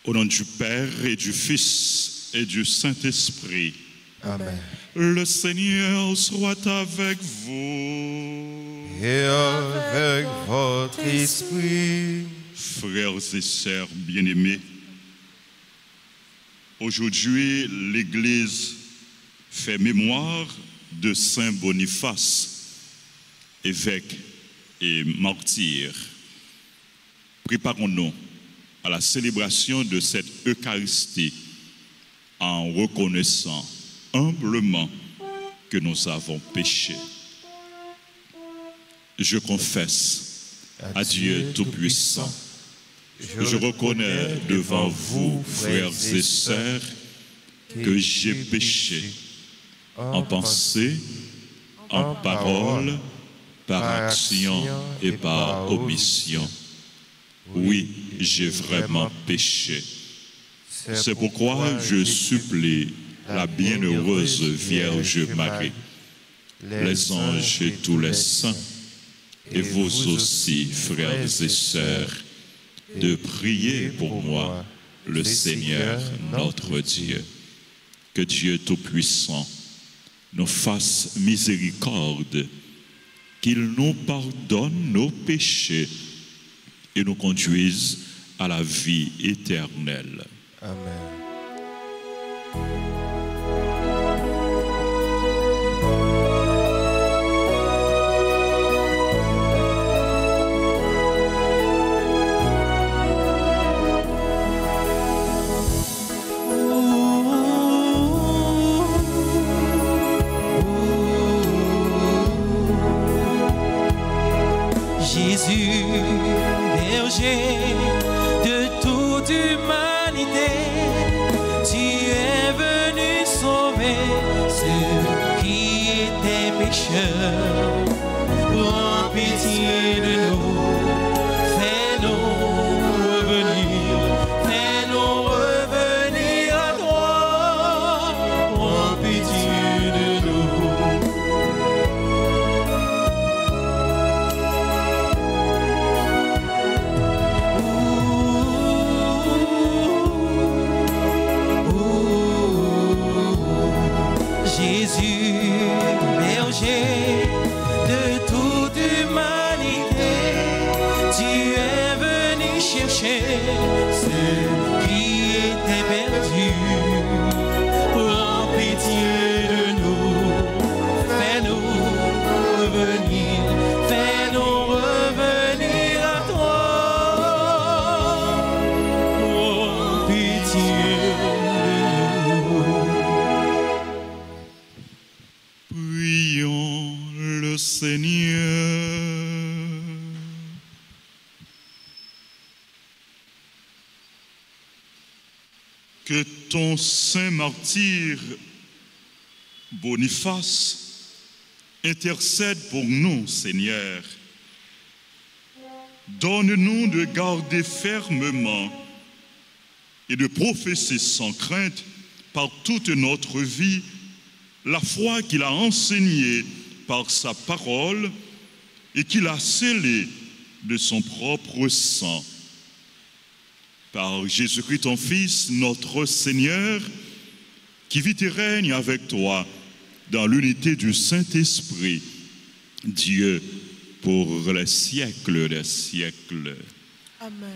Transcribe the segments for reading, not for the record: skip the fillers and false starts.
Au nom du Père et du Fils et du Saint-Esprit. Amen. Le Seigneur soit avec vous. Et avec votre esprit. Frères et sœurs bien-aimés, aujourd'hui, l'Église fait mémoire de Saint Boniface, évêque et martyr. Préparons-nous à la célébration de cette Eucharistie en reconnaissant humblement que nous avons péché. Je confesse à Dieu Tout-Puissant, je reconnais devant vous, frères et sœurs, que j'ai péché en pensée, en parole, par action et par omission. Oui, j'ai vraiment péché. C'est pourquoi je supplie la bienheureuse Vierge Marie, les anges et tous les saints, et vous aussi, frères et sœurs, de prier pour moi, le Seigneur notre Dieu. Que Dieu Tout-Puissant nous fasse miséricorde, qu'il nous pardonne nos péchés et nous conduise à la vie éternelle. Amen. Jésus, berger de toute humanité, tu es venu sauver ceux qui étaient pécheurs. Prends pitié de nous, fais-nous revenir à toi. Prends pitié de nous. Jésus, berger de toute humanité, tu es venu chercher ceux qui étaient perdus. Prends pitié notre Seigneur. Que ton saint martyr Boniface intercède pour nous, Seigneur. Donne-nous de garder fermement et de professer sans crainte par toute notre vie la foi qu'il a enseignée par sa parole et qu'il a scellée de son propre sang. Par Jésus-Christ, ton Fils, notre Seigneur, qui vit et règne avec toi dans l'unité du Saint-Esprit, Dieu, pour les siècles des siècles. Amen.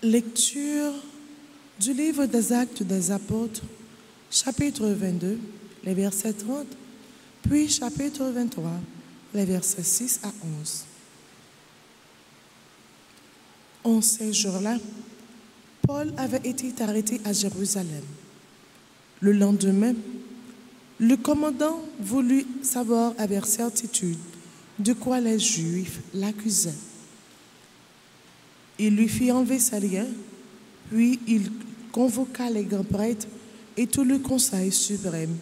Lecture du livre des Actes des Apôtres, chapitre 22, les versets 30, puis chapitre 23, les versets 6 à 11. En ces jours-là, Paul avait été arrêté à Jérusalem. Le lendemain, le commandant voulut savoir avec certitude de quoi les Juifs l'accusaient. Il lui fit enlever ses liens, puis il convoqua les grands prêtres et tout le conseil suprême,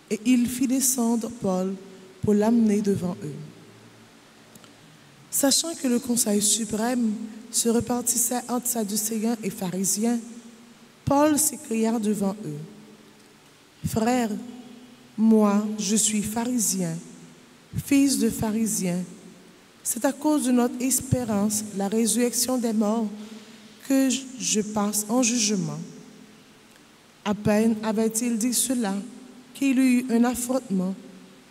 et il fit descendre Paul pour l'amener devant eux. Sachant que le conseil suprême se répartissait entre sadducéens et pharisiens, Paul s'écria devant eux: « Frères, moi je suis pharisien, fils de pharisien. C'est à cause de notre espérance, la résurrection des morts, que je passe en jugement. » À peine avait-il dit cela qu'il y eut un affrontement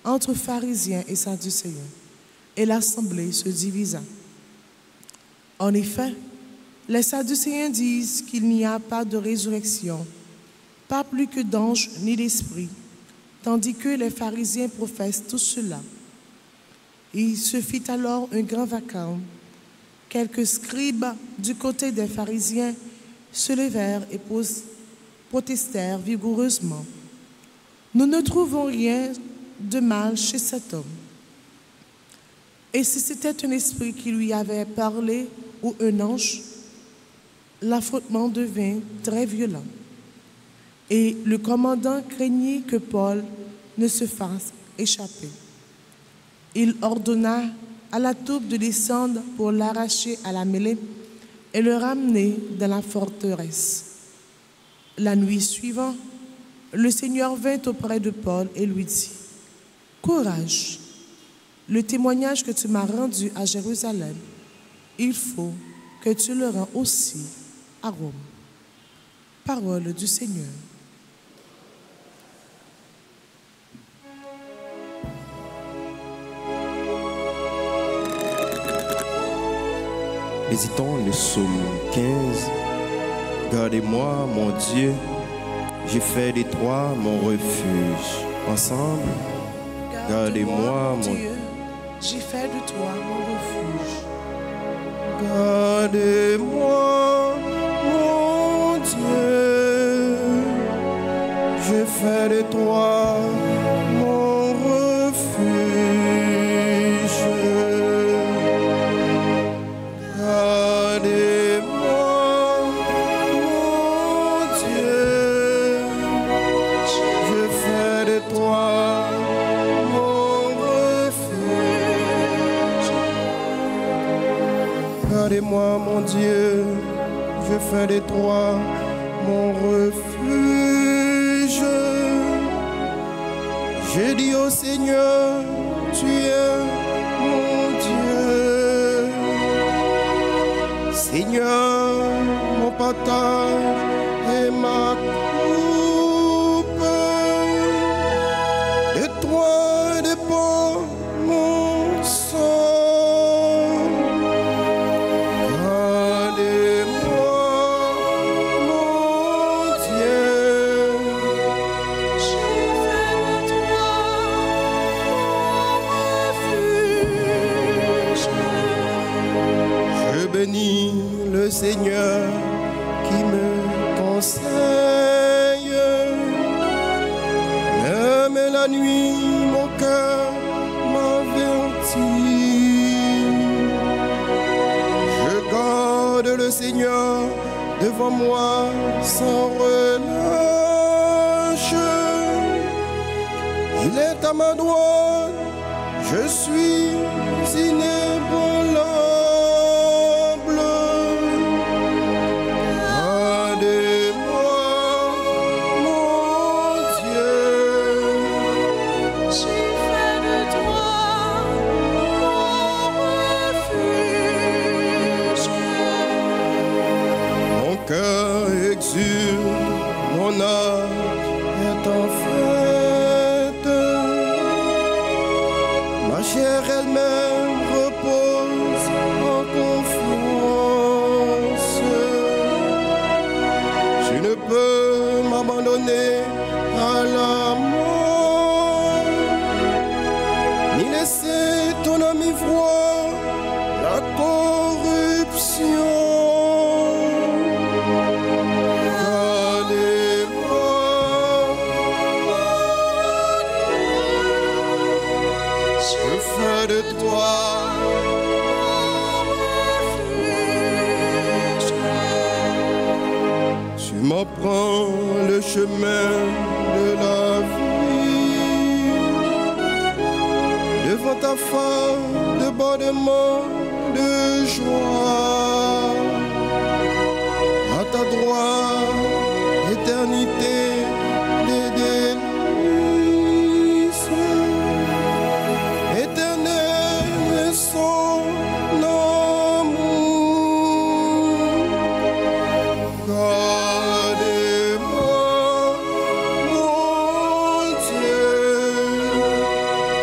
entre pharisiens et sadducéens, et l'assemblée se divisa. En effet, les sadducéens disent qu'il n'y a pas de résurrection, pas plus que d'ange ni d'esprit, tandis que les pharisiens professent tout cela. Il se fit alors un grand vacarme. Quelques scribes du côté des pharisiens se levèrent et protestèrent vigoureusement: « Nous ne trouvons rien de mal chez cet homme. » Et si c'était un esprit qui lui avait parlé ou un ange, l'affrontement devint très violent. Et le commandant craignit que Paul ne se fasse échapper. Il ordonna à la troupe de descendre pour l'arracher à la mêlée et le ramener dans la forteresse. La nuit suivante, le Seigneur vint auprès de Paul et lui dit: « Courage, le témoignage que tu m'as rendu à Jérusalem, il faut que tu le rends aussi à Rome. » Parole du Seigneur. Méditons le psaume 15. Gardez-moi, mon Dieu, j'ai fait de toi mon refuge. Ensemble, gardez-moi, mon Dieu, j'ai fait de toi mon refuge. Gardez-moi, mon Dieu, j'ai fait de toi mon refuge. Gardez-moi, mon Dieu, je fais de toi mon refuge. J'ai dit au Seigneur, tu es mon Dieu. Seigneur, mon partage et ma coupe, de toi dépend Seigneur qui me conseille. Même la nuit, mon cœur m'avertit. Je garde le Seigneur devant moi sans relâche. Il est à ma droite, je suis inébranlable. Gardez-moi, mon Dieu. J'ai fait de toi mon refuge. Mon cœur exulte, mon âme est en fête. Ma chair elle-même repose en confiance. Je ne peux m'abandonner à la mort, ni laisser ton ami voir la corruption. De toi, tu m'apprends le chemin de la vie. Devant ta face, débordement de joie. À ta droite, éternité des délices. Son amour, gardez-moi, mon Dieu,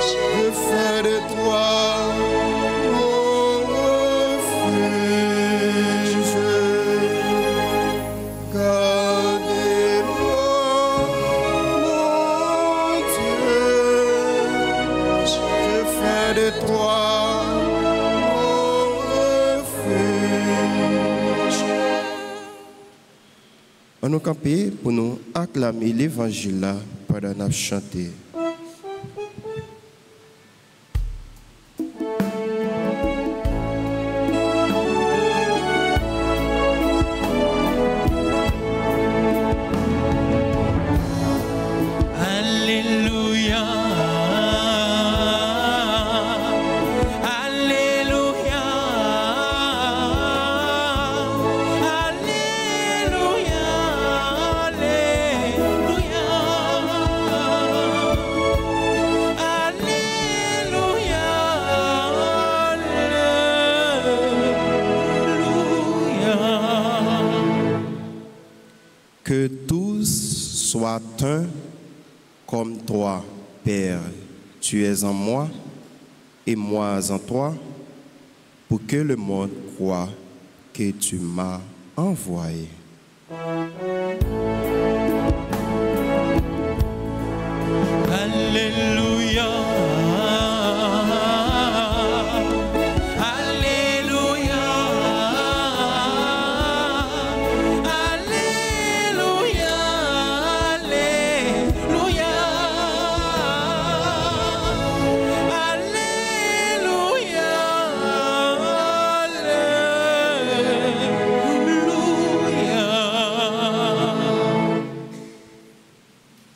je fais de toi mon refuge. Gardez-moi, mon Dieu, je fais de toi. On nous camper pour nous acclamer l'évangile là pendant nous chanter. Que tous soient un comme toi, Père. Tu es en moi et moi en toi, pour que le monde croie que tu m'as envoyé. Alléluia.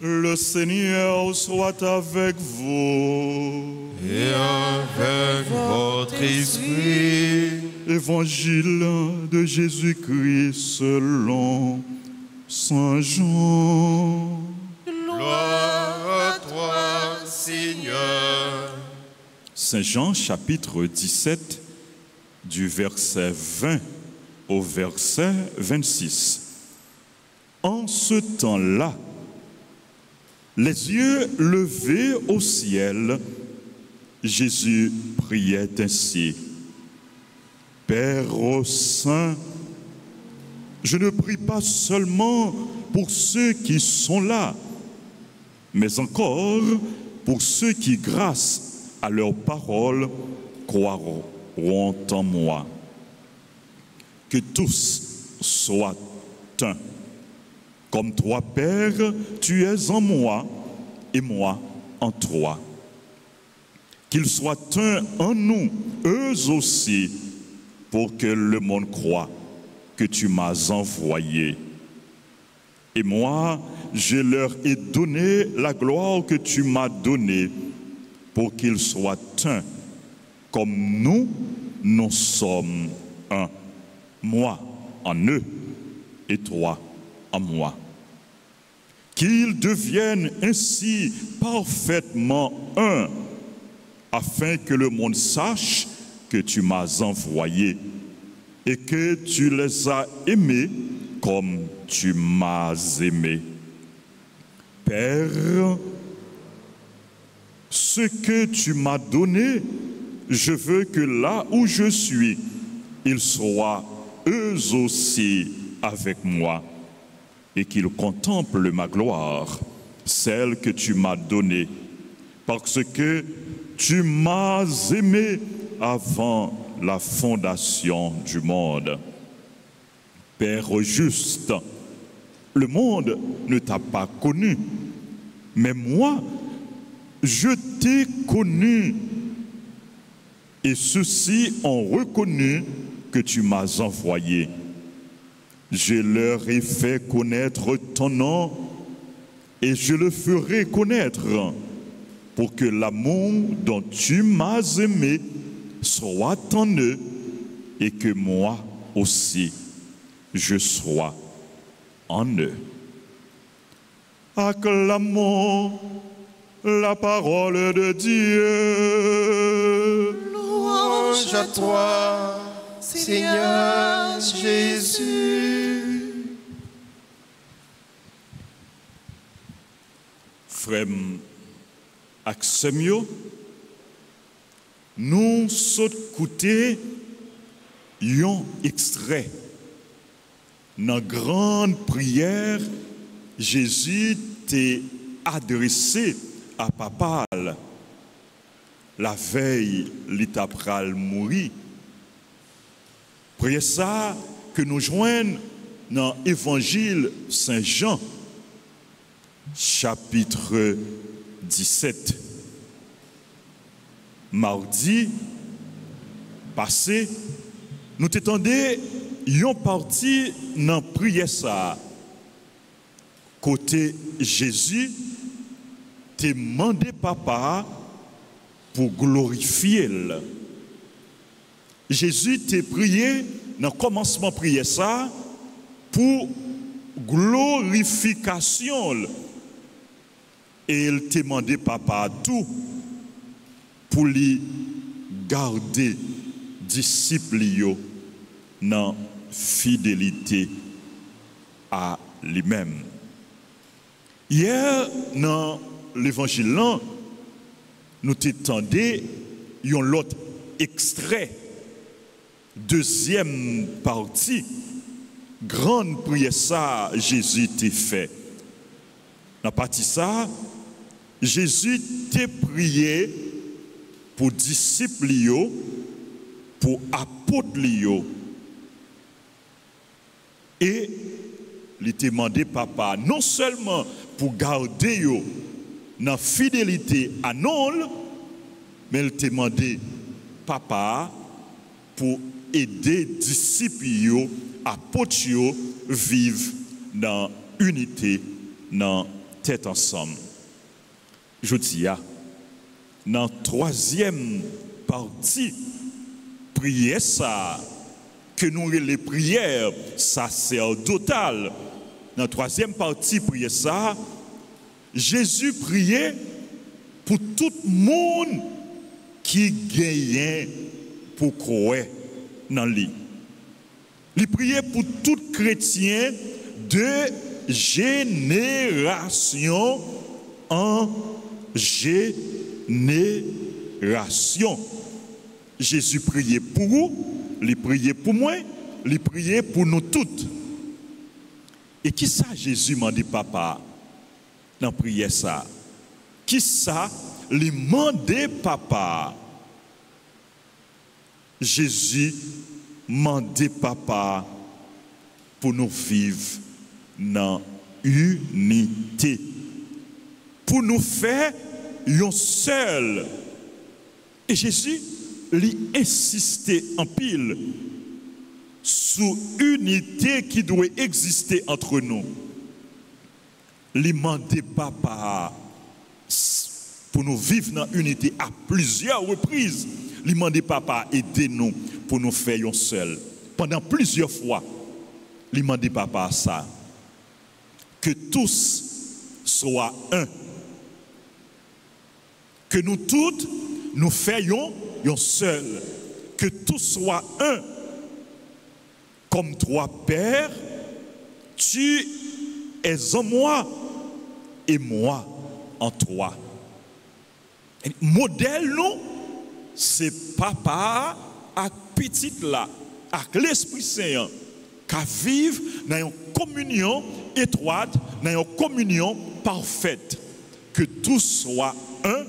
Le Seigneur soit avec vous. Et avec votre esprit. Évangile de Jésus-Christ selon Saint Jean. Gloire à toi, Seigneur. Saint Jean, chapitre 17, du verset 20 au verset 26. En ce temps-là, les yeux levés au ciel, Jésus priait ainsi. Père saint, je ne prie pas seulement pour ceux qui sont là, mais encore pour ceux qui, grâce à leurs paroles, croiront en moi. que tous soient un. Comme toi, Père, tu es en moi et moi en toi. Qu'ils soient un en nous, eux aussi, pour que le monde croie que tu m'as envoyé. Et moi, je leur ai donné la gloire que tu m'as donnée, pour qu'ils soient un, comme nous sommes un. Moi en eux et toi en moi. Qu'ils deviennent ainsi parfaitement un, afin que le monde sache que tu m'as envoyé et que tu les as aimés comme tu m'as aimé. Père, ce que tu m'as donné, je veux que là où je suis, ils soient eux aussi avec moi et qu'ils contemplent ma gloire, celle que tu m'as donnée, parce que tu m'as aimé avant la fondation du monde. Père juste, le monde ne t'a pas connu, mais moi, je t'ai connu, et ceux-ci ont reconnu que tu m'as envoyé. Je leur ai fait connaître ton nom, et je le ferai connaître, pour que l'amour dont tu m'as aimé soit en eux, et que moi aussi, je sois en eux. Acclamons la parole de Dieu. Louange à toi, Seigneur Jésus. Frère Axemio, nous sommes écoutés un extrait dans la grande prière. Jésus t'est adressé à papa la veille l'itapral mourir. Prière ça que nous joignons dans l'évangile Saint-Jean, chapitre 17. Mardi passé, nous t'étendons une partie dans prière ça. Côté Jésus, t'es demandé papa pour glorifier. Jésus t'a prié dans le commencement prière ça pour glorification. Et il t'a demandé papa tout pour lui garder disciples dans fidélité à lui-même. Hier, dans l'évangile, nous t'étendons un autre extrait, deuxième partie, grande prière ça, Jésus t'a fait. Dans la partie ça, Jésus t'a prié pour disciples, pour apôtres, et il t'a demandé papa, non seulement pour garder dans fidélité à nous, mais il t'a demandé papa pour aider disciples, apôtres, vivre dans unité, dans tête ensemble. Je dis, dans la troisième partie, prière ça, que nous les prières sacerdotales. Dans la troisième partie, prière ça, Jésus priait pour tout le monde qui gagnait pour croire dans lui. Il priait pour tout chrétien de génération en génération. Jésus priait pour vous, il priait pour moi, il priait pour nous toutes. Et qui ça Jésus m'a dit papa dans la prière ça? Qui ça lui m'a dit papa? Jésus mandé papa pour nous vivre dans unité. Pour nous faire un seul. Et Jésus lui insistait en pile sur unité qui doit exister entre nous. Lui mandé papa pour nous vivre dans unité à plusieurs reprises. Lui mandé papa aider nous pour nous faire un seul. Pendant plusieurs fois, lui mandé papa ça. Que tous soient un. Que nous toutes nous fassions un seul. Que tous soient un. Comme toi, Père, tu es en moi et moi en toi. Et modèle, nous, c'est papa avec petit là, avec l'Esprit Saint, qui vivent dans une communion étroite, dans une communion parfaite. Que tous soient un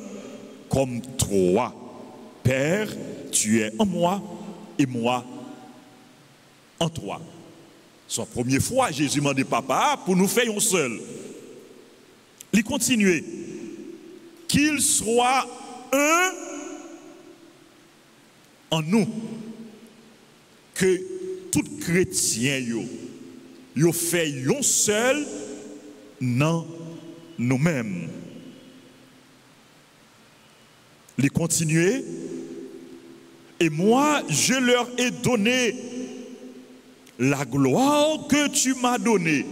comme toi. Père, tu es en moi et moi en toi. C'est la première fois Jésus m'a dit papa pour nous faire un seul. Il continue. Qu'il soit un en nous. Que tout chrétien yo fait un seul dans nous-mêmes. Il continue. Et moi, je leur ai donné la gloire que tu m'as donnée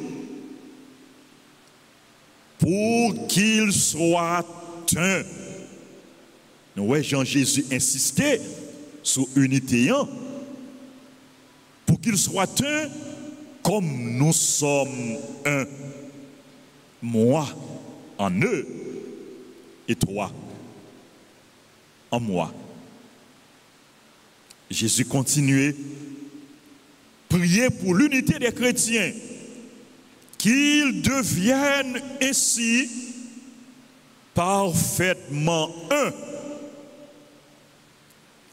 pour qu'ils soient un. Ouais, Jean-Jésus insistait sur unité pour qu'ils soient un comme nous sommes un. Moi en eux et toi en moi. Jésus continuait. Priez pour l'unité des chrétiens, qu'ils deviennent ainsi parfaitement un,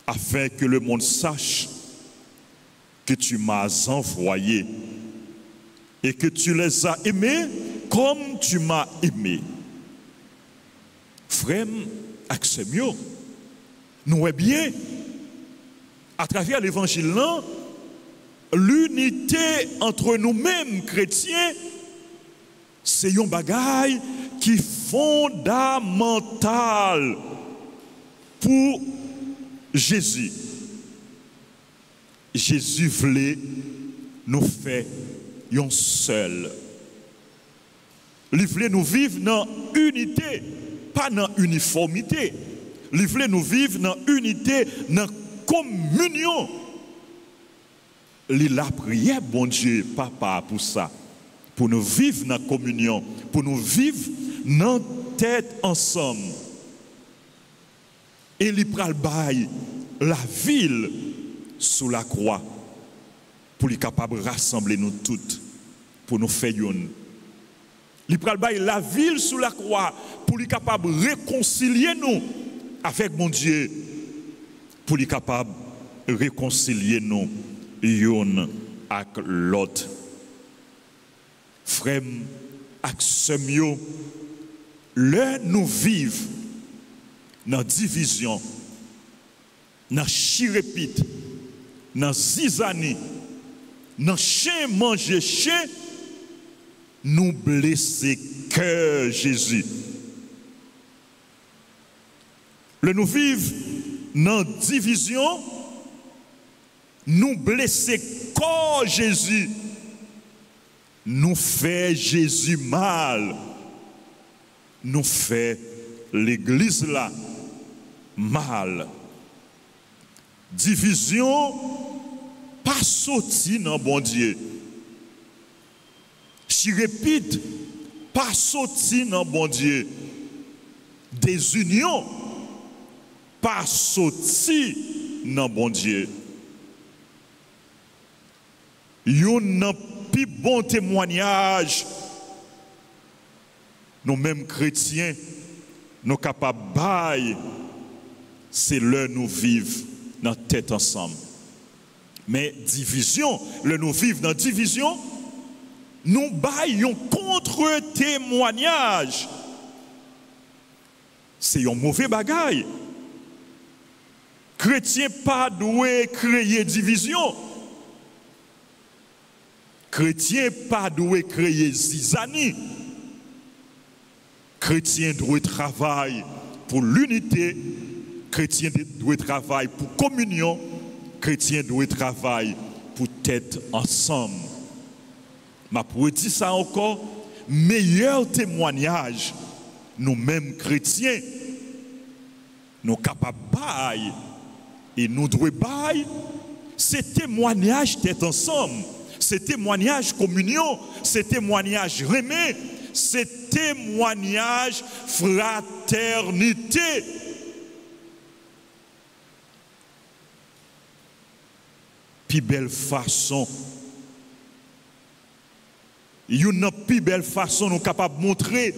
afin que le monde sache que tu m'as envoyé et que tu les as aimés comme tu m'as aimé. Frère, Axemio, nous est bien, à travers l'évangile là, l'unité entre nous-mêmes chrétiens, c'est un bagage qui est fondamental pour Jésus. Jésus voulait nous faire un seul. Il voulait nous vivre dans unité, pas dans uniformité. Il voulait nous vivre dans unité, dans communion. Il a prié, bon Dieu, papa, pour ça. Pour nous vivre dans la communion. Pour nous vivre dans tête ensemble. Et il pral bail la ville sous la croix. Pour être capable de rassembler nous toutes. Pour nous faire une. Il pral bail la ville sous la croix. Pour être capable de réconcilier nous avec mon Dieu. Pour être capable de réconcilier nous. Yon ak l'autre. Frère, ak semyo, le nous vivons dans division, dans chirépite, dans zizani, dans chien manger chien, nous blesser cœur Jésus. Le nous vivons dans division, nous blesser corps Jésus, nous fait Jésus mal, nous fait l'église là mal. Division pas sorti dans bon Dieu. Je répète, pas sorti dans bon Dieu. Désunion pas sorti dans bon Dieu. Yon plus bon témoignage, nous-mêmes chrétiens, nous capables de bailler, c'est là nous vivons dans tête ensemble. Mais division, le nous vivons dans division, nous baillons contre-témoignage. C'est un mauvais bagaille. Chrétien pas doué créer division. Chrétien pas doué créer zizanie. Chrétien doit travailler pour l'unité. Chrétien doit travailler pour communion. Chrétien doit travailler pour être ensemble. Ma pour dire ça encore, meilleur témoignage, nous-mêmes chrétiens, nous capables de bailler et nous devons bailler, c'est témoignage d'être ensemble, c'est témoignage communion, c'est témoignage remet, c'est témoignage fraternité. Puis belle façon, une plus belle façon nous capables de montrer,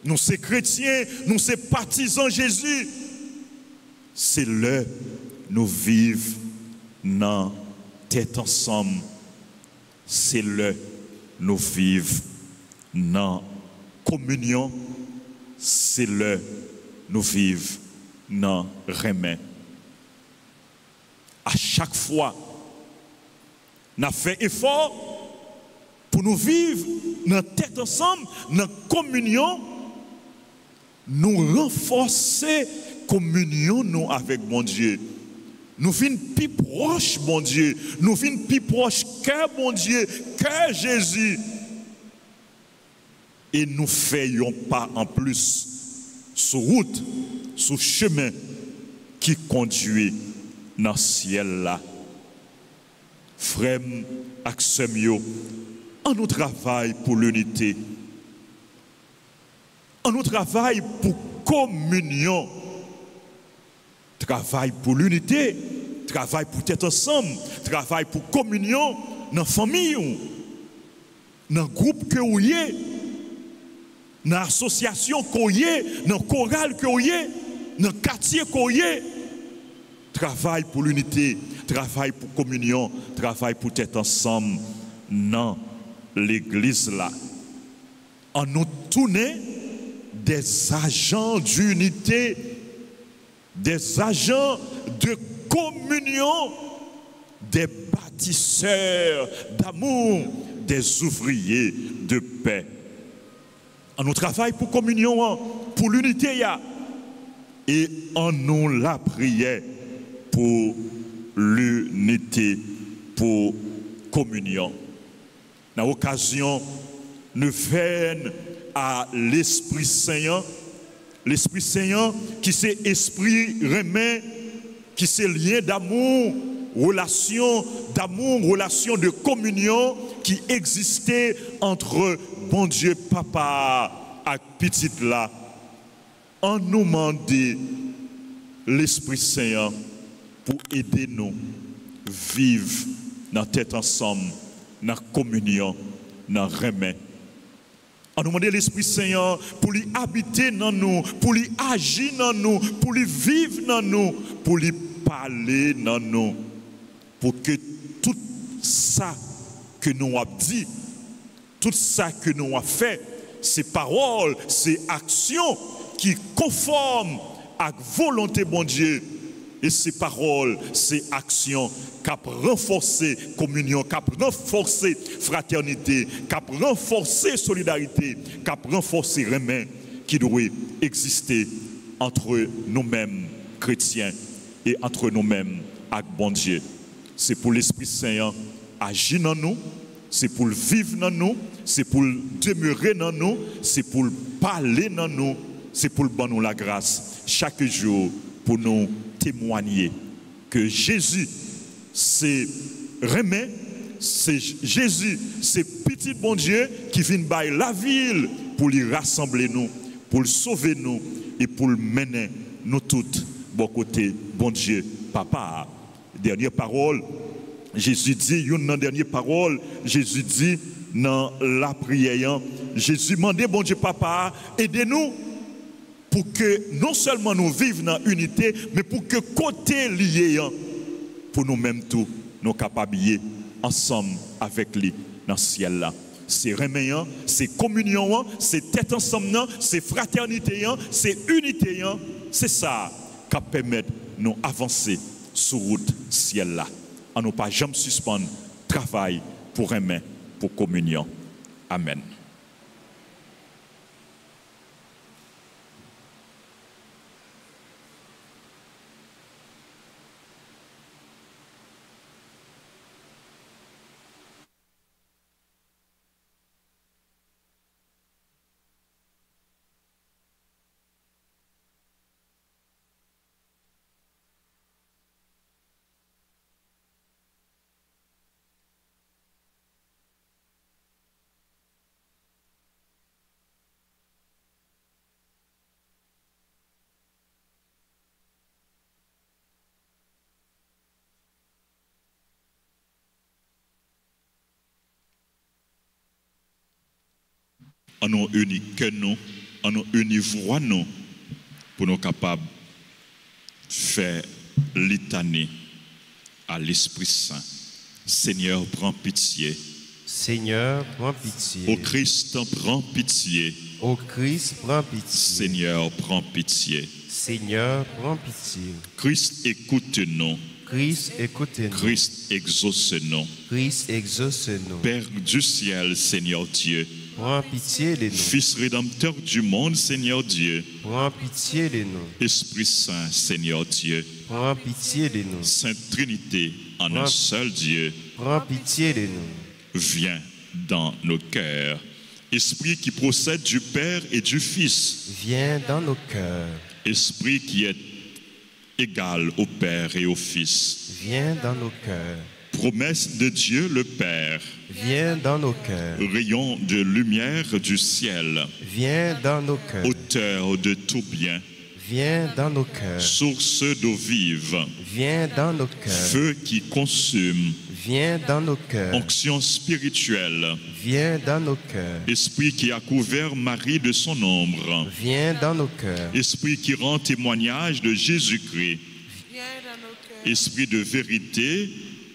nous sommes chrétiens, nous sommes partisans de Jésus. C'est là nous vivons dans tête ensemble. C'est là nous vivons dans communion. C'est là nous vivons dans remède. À chaque fois, nous avons fait effort pour nous vivre dans tête ensemble, dans communion, nous renforcer communion nous avec mon Dieu. Nous venons plus proche, mon Dieu. Nous venons plus proche que mon Dieu, que Jésus. Et nous faisons pas en plus sur route, sur chemin qui conduit dans le ciel là. Frères et sœurs, en nous travail pour l'unité, en nous travail pour communion, travail pour l'unité, travail pour être ensemble, travail pour communion dans la famille, dans le groupe que vous êtes, dans l'association que vous êtes, dans le choral que vous êtes, dans le quartier que vous êtes. Travail pour l'unité, travail pour communion, travail pour être ensemble dans l'église là. En nous tournant des agents d'unité, des agents de communion, des bâtisseurs d'amour, des ouvriers de paix. En nous travail pour communion, pour l'unité, et en nous la prière pour l'unité, pour communion. Dans l'occasion, nous venons à l'Esprit Saint qui c'est esprit remet, qui c'est lien d'amour, relation de communion qui existait entre bon Dieu Papa et petit là. En nous demander l'Esprit Saint pour aider nous vivre dans tête ensemble, dans communion, dans remède. On nous demande l'Esprit Saint pour lui habiter dans nous, pour lui agir dans nous, pour lui vivre dans nous, pour lui parler dans nous, pour que tout ça que nous avons dit, tout ça que nous avons fait, ces paroles, ces actions qui conforment à la volonté de mon Dieu, et ces paroles, ces actions qui renforcent la communion, qui renforcent la fraternité, qui renforcent la solidarité, qui renforcent les remèdes qui doivent exister entre nous-mêmes, chrétiens, et entre nous-mêmes, avec bon Dieu. C'est pour l'Esprit Saint agir dans nous, c'est pour le vivre dans nous, c'est pour le demeurer dans nous, c'est pour le parler dans nous, c'est pour le donner nous la grâce chaque jour pour nous témoigner que Jésus, c'est remède, c'est Jésus, c'est petit bon Dieu qui vient bailler la ville pour lui rassembler nous, pour le sauver nous et pour le mener nous toutes bon côté bon Dieu Papa. Dernière parole, Jésus dit, une dernière parole, Jésus dit dans la prière, Jésus demandait bon Dieu Papa, aidez-nous pour que non seulement nous vivions dans l'unité, mais pour que côté lié, pour nous-mêmes tout, nous capables ensemble avec lui dans le ciel là. C'est reméant, c'est communion, c'est tête ensemble, c'est fraternité, c'est unité, c'est ça qui permet de nous avancer sur route ciel là. On ne pas jamais suspendre travail pour aimer, pour communion. Amen. On nous unit que nous, on nous unit voix nous, pour nous capables de faire litanie à l'Esprit Saint. Seigneur, prends pitié. Seigneur, prends pitié. Au Christ, prends pitié. Au Christ, prends pitié. Seigneur, prends pitié. Seigneur, prends pitié. Christ, écoute-nous. Christ, écoute-nous. Christ, exauce-nous. Christ, exauce-nous. Père du ciel, Seigneur Dieu. Prends pitié de nous. Fils rédempteur du monde, Seigneur Dieu. Prends pitié de nous. Esprit Saint, Seigneur Dieu. Prends pitié de nous. Sainte Trinité, en un seul Dieu. Prends pitié de nous. Viens dans nos cœurs. Esprit qui procède du Père et du Fils. Viens dans nos cœurs. Esprit qui est égal au Père et au Fils. Viens dans nos cœurs. Promesse de Dieu le Père. Viens dans nos cœurs. Rayon de lumière du ciel. Viens dans nos cœurs. Auteur de tout bien. Viens dans nos cœurs. Source d'eau vive. Viens dans nos cœurs. Feu qui consume. Viens dans nos cœurs. Onction spirituelle. Viens dans nos cœurs. Esprit qui a couvert Marie de son ombre. Viens dans nos cœurs. Esprit qui rend témoignage de Jésus-Christ. Viens dans nos cœurs. Esprit de vérité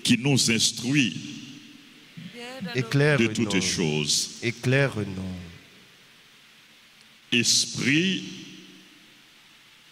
qui nous instruit Éclaire-nous. de toutes choses. Éclaire-nous. Esprit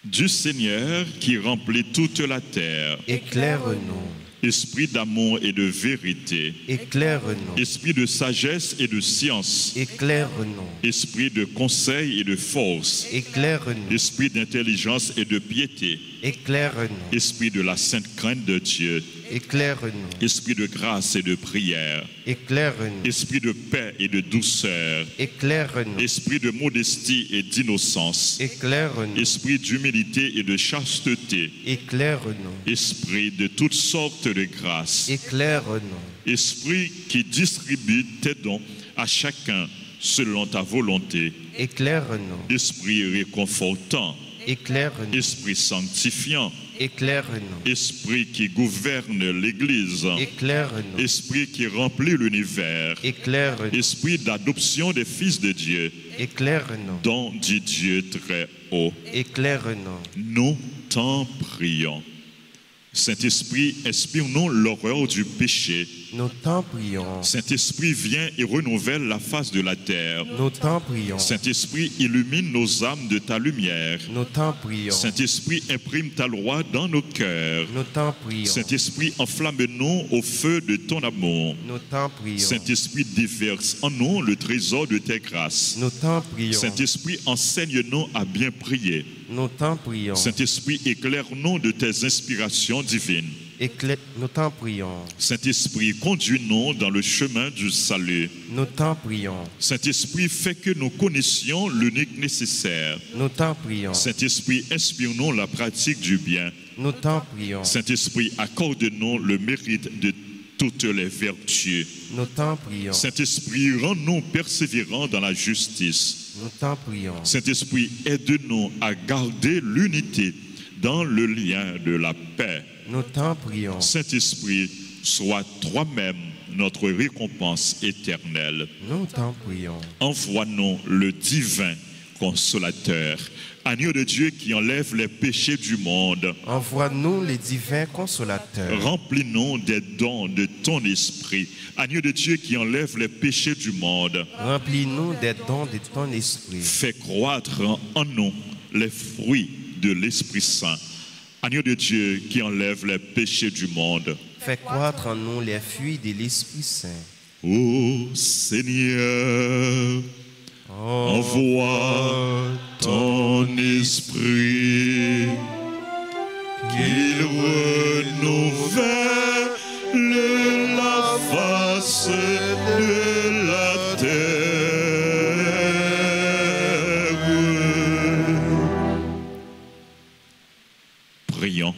du Seigneur qui remplit toute la terre. Éclaire-nous. Esprit d'amour et de vérité. Éclaire-nous. Esprit de sagesse et de science. Éclaire-nous. Esprit de conseil et de force. Éclaire-nous. Esprit d'intelligence et de piété. Éclaire-nous. Esprit de la sainte crainte de Dieu. Éclaire-nous. Esprit de grâce et de prière. Éclaire-nous. Esprit de paix et de douceur. Éclaire-nous. Esprit de modestie et d'innocence. Éclaire-nous. Esprit d'humilité et de chasteté. Éclaire-nous. Esprit de toutes sortes de grâces. Éclaire-nous. Esprit qui distribue tes dons à chacun selon ta volonté. Éclaire-nous. Esprit réconfortant. Éclaire-nous. Esprit sanctifiant. Éclaire-nous. Esprit qui gouverne l'Église. Éclaire-nous. Esprit qui remplit l'univers. Éclaire-nous. Esprit d'adoption des fils de Dieu. Éclaire-nous. Don du Dieu très haut. Éclaire-nous. Nous t'en prions. Saint-Esprit, inspire-nous l'horreur du péché. Nous t'en prions. Saint-Esprit, viens et renouvelle la face de la terre. Nous t'en prions. Saint-Esprit, illumine nos âmes de ta lumière. Nous t'en prions. Saint-Esprit, imprime ta loi dans nos cœurs. Nous t'en prions. Saint-Esprit, enflamme-nous au feu de ton amour. Nous t'en prions. Saint-Esprit, déverse en nous le trésor de tes grâces. Nous t'en prions. Saint-Esprit, enseigne-nous à bien prier. Nous t'en prions. Saint-Esprit, éclaire-nous de tes inspirations divines. Nous t'en prions. Saint-Esprit, conduis-nous dans le chemin du salut. Nous t'en prions. Saint-Esprit, fais que nous connaissions l'unique nécessaire. Nous t'en prions. Saint-Esprit, inspire-nous la pratique du bien. Nous t'en prions. Saint-Esprit, accorde-nous le mérite de toutes les vertus. Nous t'en prions. Saint-Esprit, rends-nous persévérants dans la justice. Nous t'en prions. Saint-Esprit, aide-nous à garder l'unité dans le lien de la paix. Nous t'en prions. Saint-Esprit, sois toi-même notre récompense éternelle. Nous t'en prions. Envoie-nous le divin consolateur. Agneau de Dieu qui enlève les péchés du monde, Envoie-nous les divins consolateurs. remplis-nous des dons de ton esprit. Agneau de Dieu qui enlève les péchés du monde, Remplis-nous des dons de ton esprit. fais croître en nous les fruits de l'Esprit Saint. Agneau de Dieu qui enlève les péchés du monde. Fais croître en nous les fruits de l'Esprit Saint. Ô Seigneur, envoie ton esprit, qu'il renouvelle la face de la terre. Prions.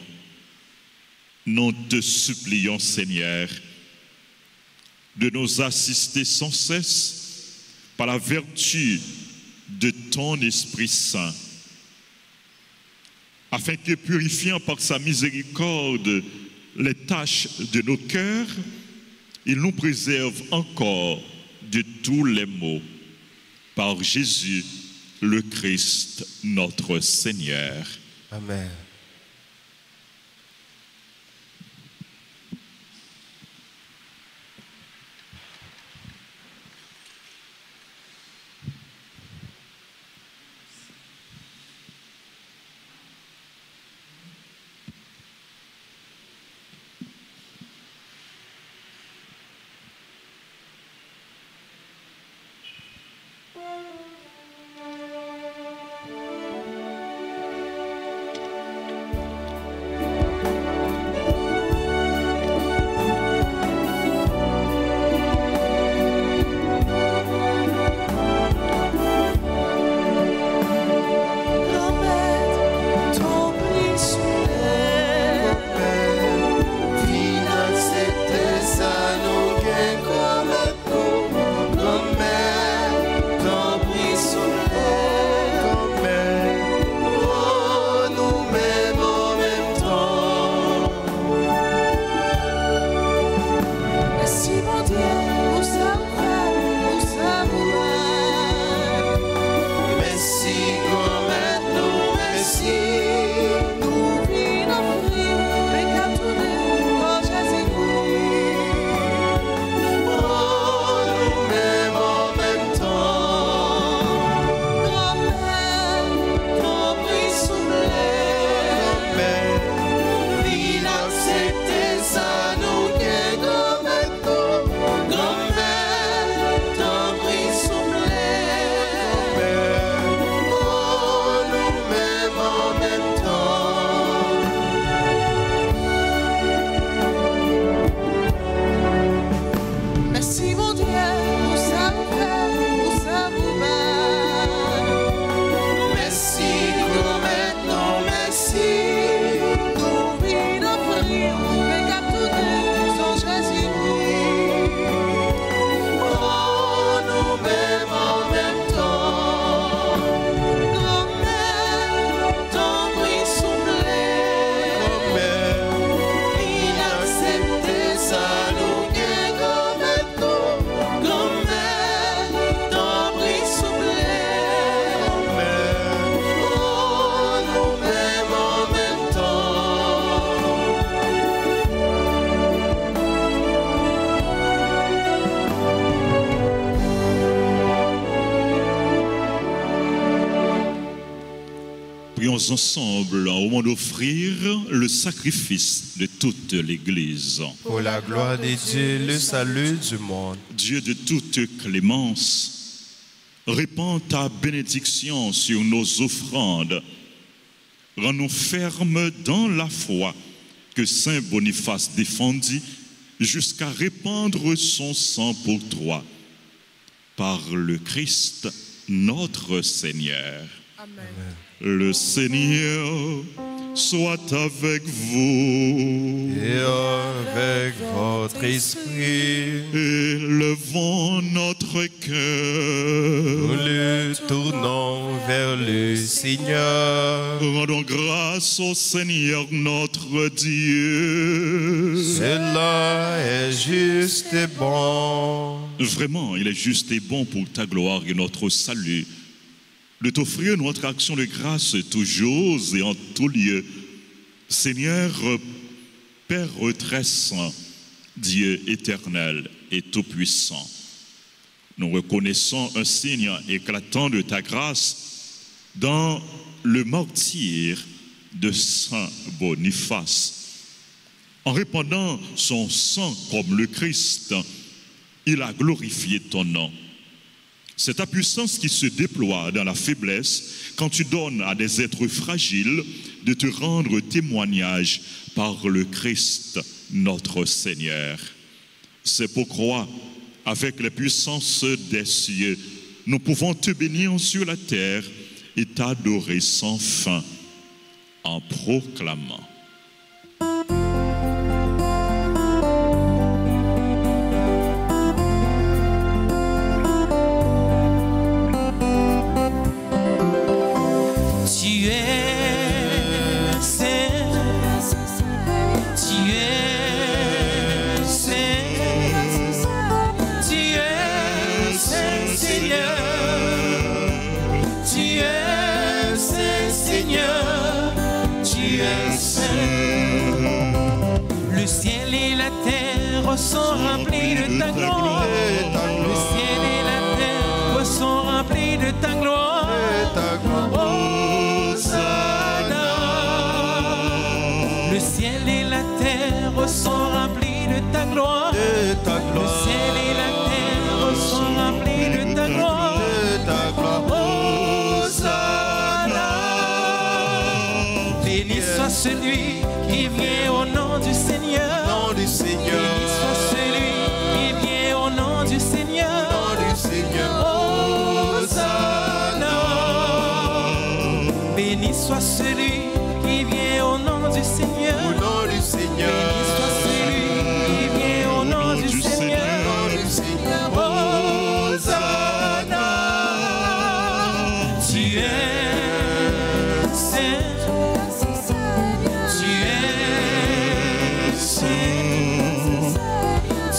Nous te supplions, Seigneur, de nous assister sans cesse par la vertu de ton Esprit Saint, afin que, purifiant par sa miséricorde les tâches de nos cœurs, il nous préserve encore de tous les maux. Par Jésus, le Christ, notre Seigneur. Amen. Prions ensemble au moment d'offrir le sacrifice de toute l'Église. Pour la gloire de Dieu, le salut du monde. Dieu de toute clémence, répands ta bénédiction sur nos offrandes. Rends-nous fermes dans la foi que Saint Boniface défendit jusqu'à répandre son sang pour toi. Par le Christ, notre Seigneur. Amen. Le Seigneur soit avec vous. Et avec votre esprit, Élevons notre cœur. nous le tournons vers le Seigneur. Rendons grâce au Seigneur notre Dieu. Cela est juste et bon. Vraiment, il est juste et bon pour ta gloire et notre salut de t'offrir notre action de grâce toujours et en tout lieu. Seigneur, Père très saint, Dieu éternel et tout-puissant, nous reconnaissons un signe éclatant de ta grâce dans le martyre de Saint Boniface. En répandant son sang comme le Christ, il a glorifié ton nom. C'est ta puissance qui se déploie dans la faiblesse quand tu donnes à des êtres fragiles de te rendre témoignage par le Christ, notre Seigneur. C'est pourquoi, avec les puissances des cieux, nous pouvons te bénir sur la terre et t'adorer sans fin en proclamant. Tu es saint, tu es saint, tu es saint Seigneur, tu es saint Seigneur, tu es saint. Le ciel et la terre sont remplis de ta gloire, le ciel et la terre sont remplis de ta gloire. Le ciel et la terre sont remplis de ta gloire. Le ciel et la terre sont remplis de ta gloire. Hosanna. Béni soit celui qui vient au nom du Seigneur. Béni soit celui qui vient au nom du Seigneur. Hosanna. Béni soit celui qui vient au nom du Seigneur. Béni soit celui qui vient au nom du Seigneur. Hosanna. Tu es saint. Tu es saint.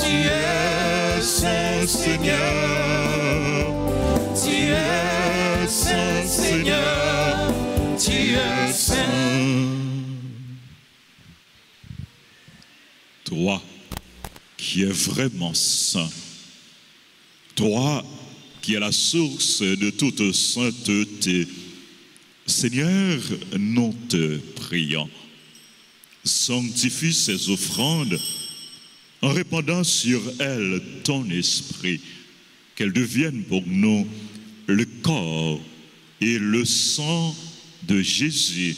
Tu es saint Seigneur. Tu es saint Seigneur. Tu es saint. Toi qui es vraiment saint, toi qui es la source de toute sainteté, Seigneur, nous te prions, sanctifie ces offrandes en répandant sur elles ton esprit, qu'elles deviennent pour nous le corps et le sang de Jésus,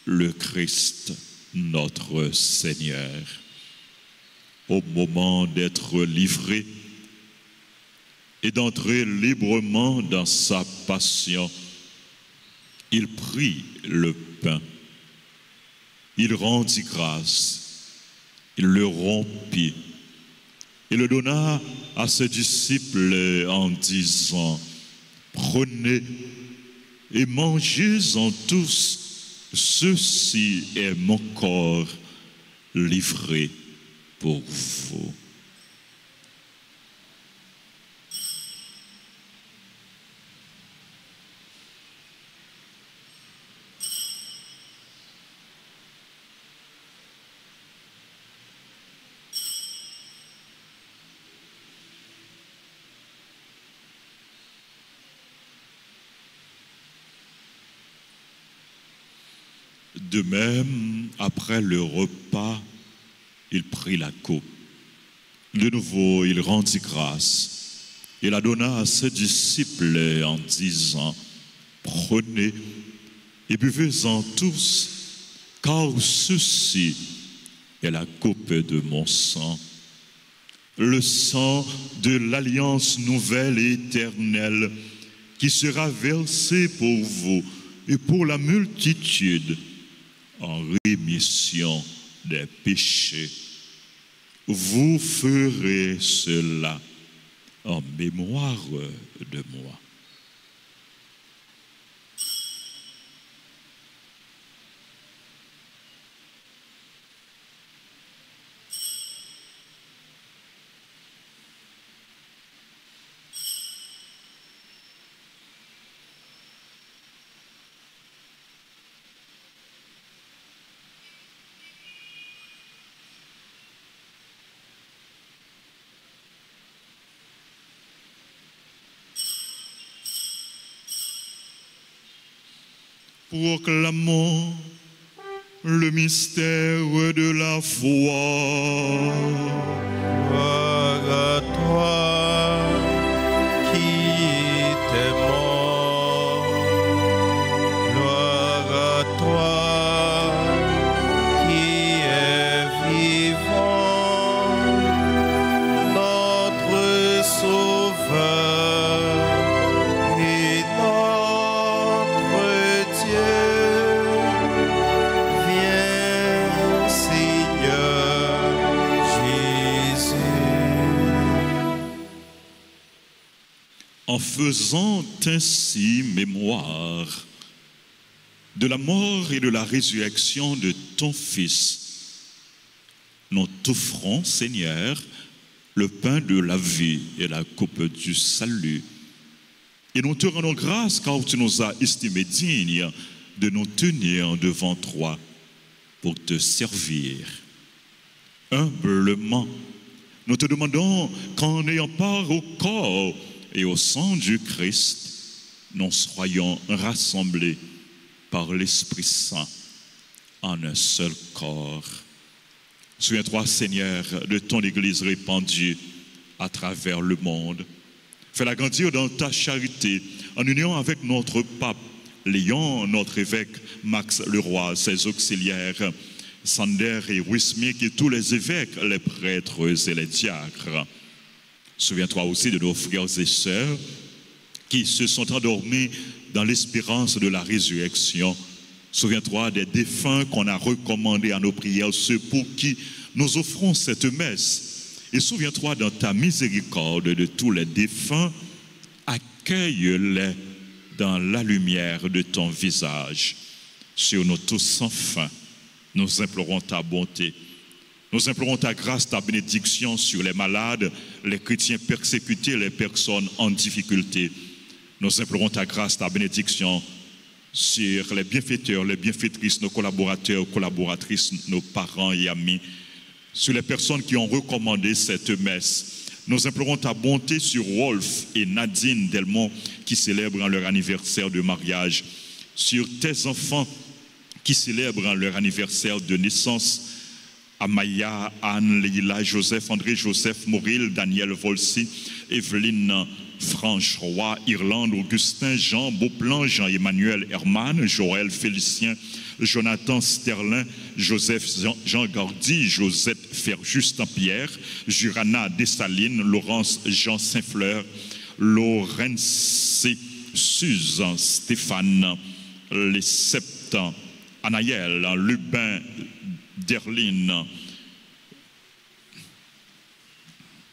le Christ, notre Seigneur. Au moment d'être livré et d'entrer librement dans sa passion, il prit le pain, il rendit grâce, il le rompit et le donna à ses disciples en disant: prenez et mangez-en tous, ceci est mon corps livré pour vous. De même, après le repas, il prit la coupe. De nouveau, il rendit grâce. Il la donna à ses disciples en disant: prenez et buvez-en tous, car ceci est la coupe de mon sang, le sang de l'alliance nouvelle et éternelle, qui sera versé pour vous et pour la multitude en rémission des péchés. Vous ferez cela en mémoire de moi. Proclamons le mystère de la foi. Gloire à toi qui t'es mort. Gloire à toi qui es vivant. Notre Sauveur et notre Dieu. Viens, Seigneur Jésus. En faisant ainsi mémoire de la mort et de la résurrection de ton Fils, nous t'offrons, Seigneur, le pain de la vie et la coupe du salut. Et nous te rendons grâce car tu nous as estimés dignes de nous tenir devant toi pour te servir. Humblement, nous te demandons qu'en ayant part au corps et au sang du Christ, nous soyons rassemblés par l'Esprit Saint en un seul corps. Souviens-toi, Seigneur, de ton Église répandue à travers le monde. Fais-la grandir dans ta charité, en union avec notre pape, Léon, notre évêque, Max Leroy, ses auxiliaires, Sander et Wismik et tous les évêques, les prêtres et les diacres. Souviens-toi aussi de nos frères et sœurs qui se sont endormis dans l'espérance de la résurrection. Souviens-toi des défunts qu'on a recommandés à nos prières, ceux pour qui nous offrons cette messe. Et souviens-toi dans ta miséricorde de tous les défunts, accueille-les dans la lumière de ton visage. Sur nous tous sans fin, nous implorons ta bonté. Nous implorons ta grâce, ta bénédiction sur les malades, les chrétiens persécutés, les personnes en difficulté. Nous implorons ta grâce, ta bénédiction sur les bienfaiteurs, les bienfaitrices, nos collaborateurs, collaboratrices, nos parents et amis, sur les personnes qui ont recommandé cette messe. Nous implorons ta bonté sur Wolf et Nadine Delmont qui célèbrent leur anniversaire de mariage, sur tes enfants qui célèbrent leur anniversaire de naissance, Amaya, Anne, Leila, Joseph, André, Joseph, Mauril, Daniel Volsi, Evelyne, Franche-Roy, Irlande, Augustin, Jean, Beauplan, Jean-Emmanuel, Herman, Joël, Félicien, Jonathan Sterlin, Joseph Jean Gardy, Josette Justin Pierre, Jurana Dessalines, Laurence Jean Saint-Fleur, Laurence Suzanne Stéphane, les Septants, Anaël, Lubin, Derline,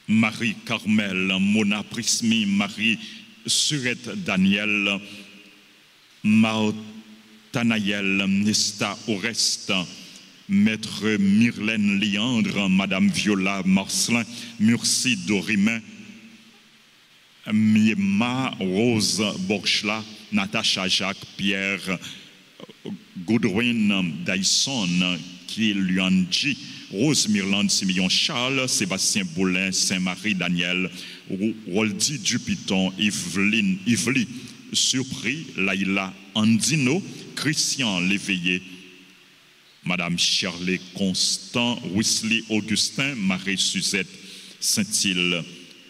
Marie-Carmel, Mona Prismi, Marie Surette Daniel, Martanaël, Nesta Oreste, Maître Myrlène Liandre, Madame Viola Marcelin, Murcie Dorimain, Miema Rose Borchla, Natacha Jacques Pierre, Goodwin Dyson, Kilianji, Rose Mirlande Simeon Charles, Sébastien Boulin, Saint-Marie Daniel, Roldi Dupiton, Yvely Surpris, Laïla Andino, Christian Léveillé, Madame Shirley Constant, Wesley Augustin, Marie Suzette, Saint-Île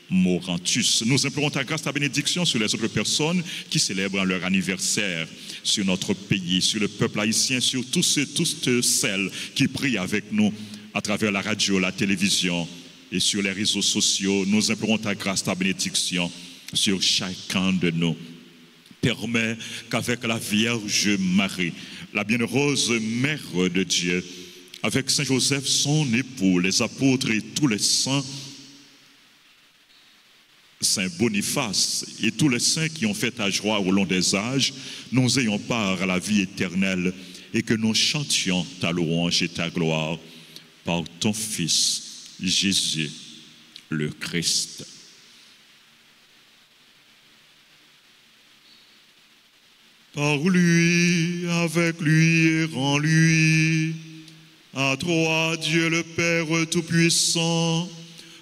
Morantus. Nous implorons ta grâce, ta bénédiction sur les autres personnes qui célèbrent leur anniversaire, sur notre pays, sur le peuple haïtien, sur toutes celles qui prient avec nous à travers la radio, la télévision et sur les réseaux sociaux. Nous implorons ta grâce, ta bénédiction sur chacun de nous. Permets qu'avec la Vierge Marie, la bienheureuse Mère de Dieu, avec Saint Joseph, son époux, les apôtres et tous les saints, Saint Boniface et tous les saints qui ont fait ta joie au long des âges, nous ayons part à la vie éternelle et que nous chantions ta louange et ta gloire par ton Fils, Jésus, le Christ. Par lui, avec lui et en lui, à toi, Dieu le Père Tout-Puissant,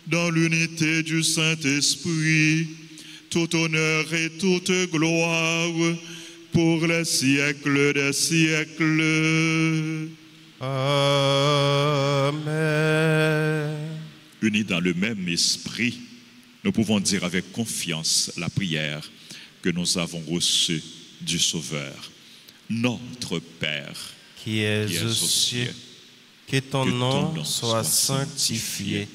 dans l'unité du Saint-Esprit, tout honneur et toute gloire pour les siècles des siècles. Amen. Unis dans le même esprit, nous pouvons dire avec confiance la prière que nous avons reçue du Sauveur. Notre Père, Qui es aux cieux, que ton nom soit sanctifié,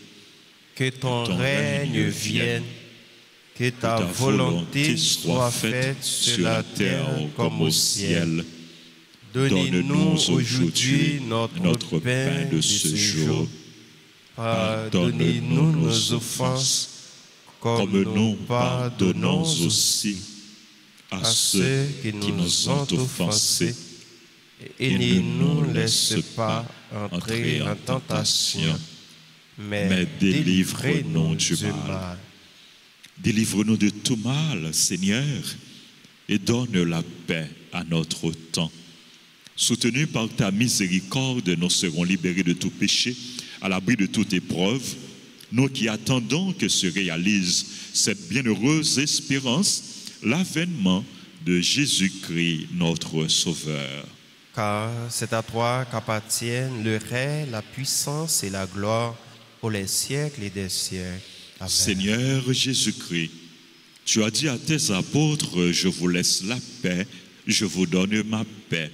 que ton règne vienne, que ta volonté soit faite sur la terre comme au ciel. Donne-nous aujourd'hui notre pain de ce jour. Pardonnez-nous nos offenses, comme nous pardonnons aussi à ceux qui nous ont offensés. Et ne nous laisse pas entrer en tentation, mais délivrez-nous du mal. Délivre-nous de tout mal, Seigneur, et donne la paix à notre temps. Soutenus par ta miséricorde, nous serons libérés de tout péché, à l'abri de toute épreuve, nous qui attendons que se réalise cette bienheureuse espérance, l'avènement de Jésus-Christ, notre Sauveur. Car c'est à toi qu'appartiennent le règne, la puissance et la gloire pour les siècles et des siècles. Amen. Seigneur Jésus-Christ, tu as dit à tes apôtres, je vous laisse la paix, je vous donne ma paix.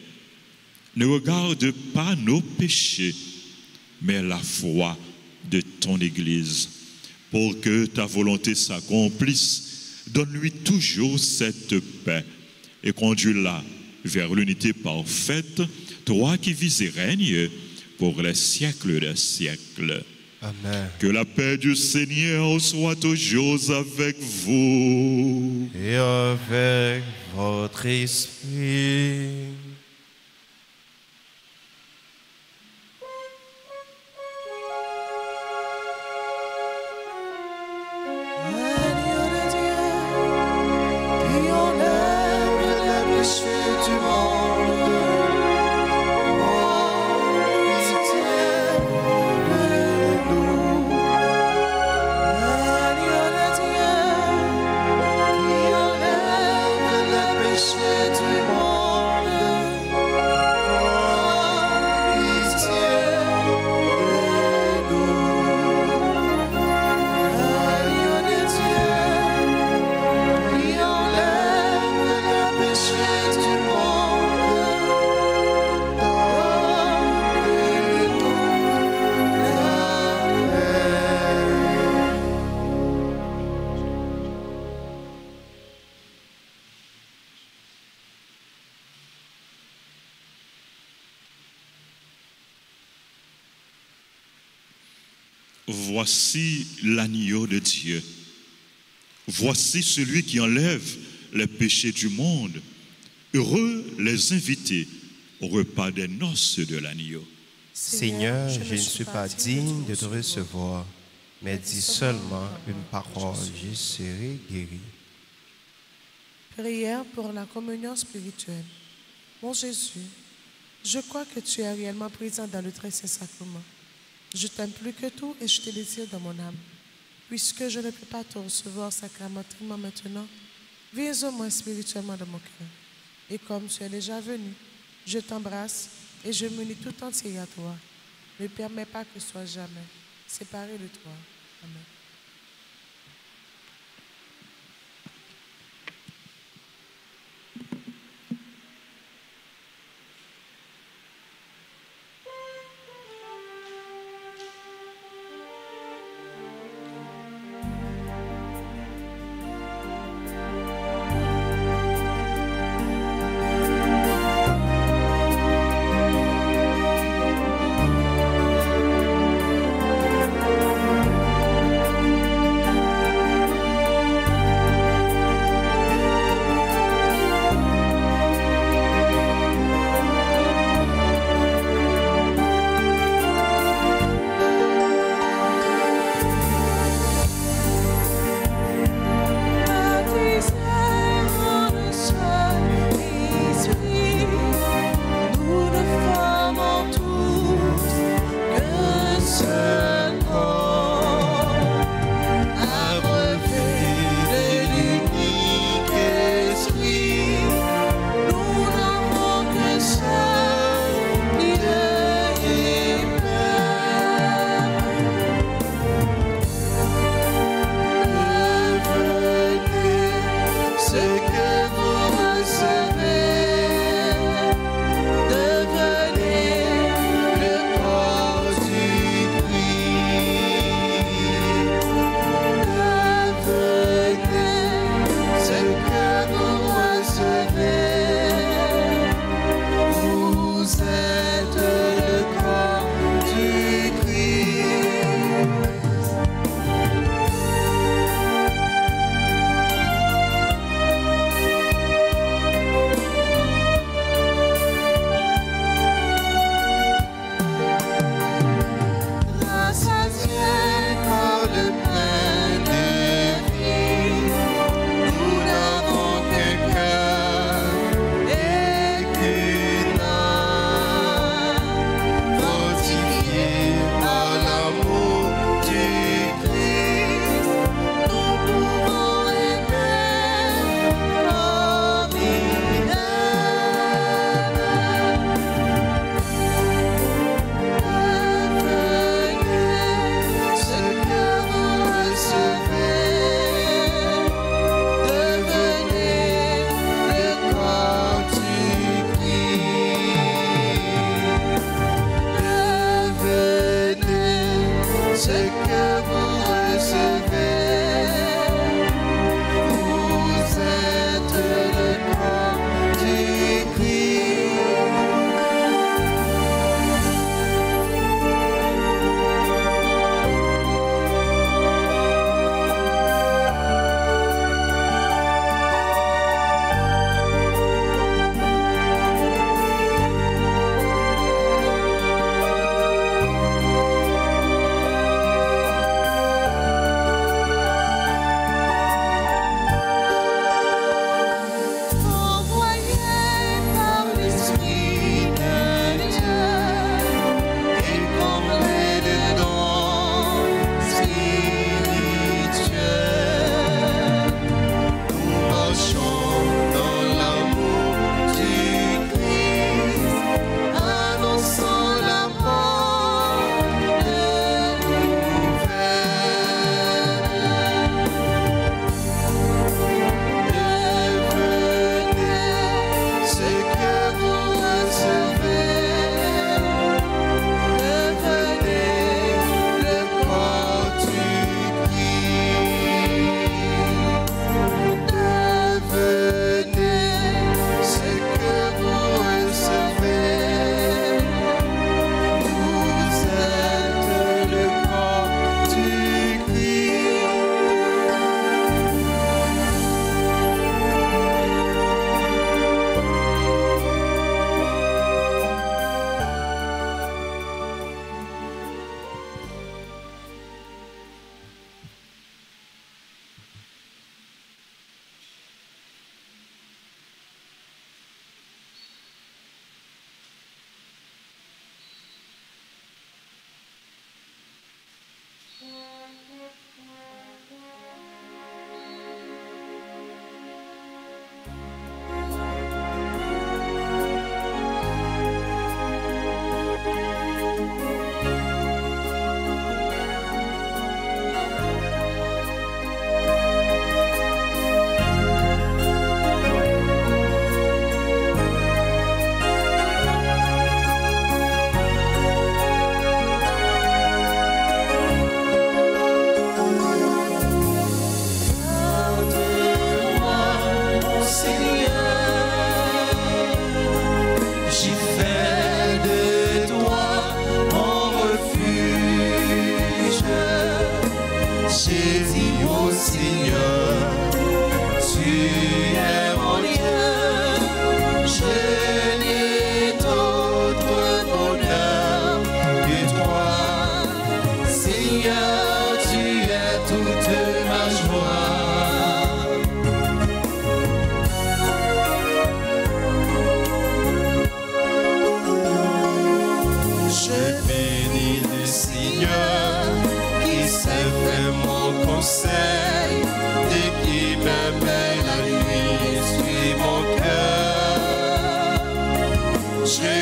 Ne regarde pas nos péchés, mais la foi de ton Église. Pour que ta volonté s'accomplisse, donne-lui toujours cette paix et conduis-la vers l'unité parfaite, toi qui vis et règnes pour les siècles des siècles. Amen. Que la paix du Seigneur soit toujours avec vous. Et avec votre esprit. Voici l'agneau de Dieu. Voici celui qui enlève les péchés du monde. Heureux les invités au repas des noces de l'agneau. Seigneur, je ne suis pas digne de te recevoir, mais dis seulement une parole, je serai guéri. Prière pour la communion spirituelle. Mon Jésus, je crois que tu es réellement présent dans le très saint sacrement. Je t'aime plus que tout et je te désire dans mon âme. Puisque je ne peux pas te recevoir sacramentellement maintenant, viens au moins spirituellement dans mon cœur. Et comme tu es déjà venu, je t'embrasse et je m'unis tout entier à toi. Ne permets pas que je sois jamais séparé de toi. Amen.